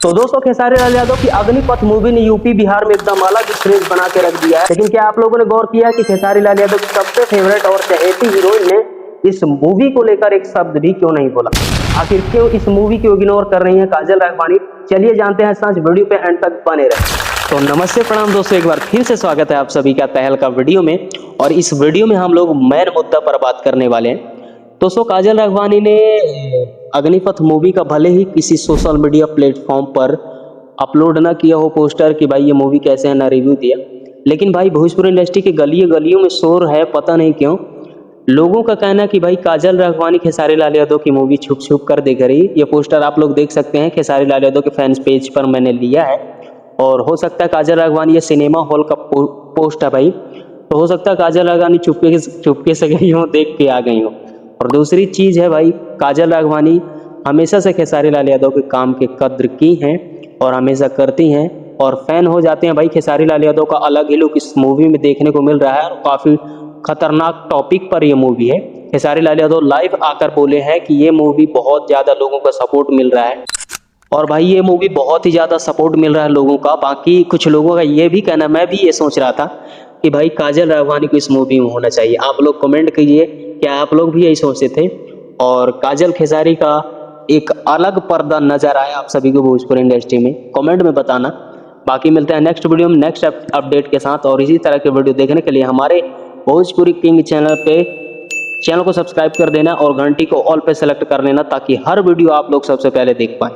तो दोस्तों खेसारी लाल यादव की अग्निपथ मूवी ने यूपी बिहार में एकदम अलग क्रेज बना के रख दिया है। लेकिन क्या आप लोगों ने गौर किया कि खेसारी लाल यादव की सबसे फेवरेट और चहेती हीरोइन ने इस मूवी को लेकर एक शब्द भी क्यों नहीं बोला? आखिर क्यों इस मूवी को इग्नोर कर रही है काजल राघवानी? चलिए जानते हैं सच, वीडियो पे एंड तक बने रहे। तो नमस्ते प्रणाम दोस्तों, एक बार फिर से स्वागत है आप सभी का तहलका वीडियो में। और इस वीडियो में हम लोग मेन मुद्दा पर बात करने वाले हैं। दोस्तों काजल राघवानी ने अग्निपथ मूवी का भले ही किसी सोशल मीडिया प्लेटफॉर्म पर अपलोड ना किया हो पोस्टर कि भाई ये मूवी कैसे है, ना रिव्यू दिया, लेकिन भाई भोजपुरी इंडस्ट्री के गलियों में शोर है, पता नहीं क्यों। लोगों का कहना है कि भाई काजल राघवानी खेसारी लाल यादव की मूवी छुप छुप कर देख रही। ये पोस्टर आप लोग देख सकते हैं, खेसारी लाल यादव के फैंस पेज पर मैंने लिया है। और हो सकता है काजल राघवानी, ये सिनेमा हॉल का पोस्ट है भाई, तो हो सकता है काजल राघवानी चुपके से गई हो, देख के आ गई हो। और दूसरी चीज़ है भाई, काजल राघवानी हमेशा से खेसारी लाल यादव के काम के कद्र की हैं और हमेशा करती हैं और फैन हो जाते हैं भाई। खेसारी लाल यादव का अलग ही लुक इस मूवी में देखने को मिल रहा है और काफ़ी खतरनाक टॉपिक पर यह मूवी है। खेसारी लाल यादव लाइव आकर बोले हैं कि ये मूवी बहुत ज़्यादा लोगों का सपोर्ट मिल रहा है और भाई ये मूवी बहुत ही ज़्यादा सपोर्ट मिल रहा है लोगों का। बाकी कुछ लोगों का ये भी कहना, मैं भी ये सोच रहा था कि भाई काजल राघवानी को इस मूवी में होना चाहिए। आप लोग कमेंट कीजिए, क्या आप लोग भी यही सोचते थे? और काजल खेसारी का एक अलग पर्दा नजर आया आप सभी को भोजपुरी इंडस्ट्री में, कमेंट में बताना। बाकी मिलते हैं नेक्स्ट वीडियो में नेक्स्ट अपडेट के साथ। और इसी तरह के वीडियो देखने के लिए हमारे भोजपुरी किंग चैनल को सब्सक्राइब कर देना और घंटी को ऑल पे सेलेक्ट कर लेना, ताकि हर वीडियो आप लोग सबसे पहले देख पाएं।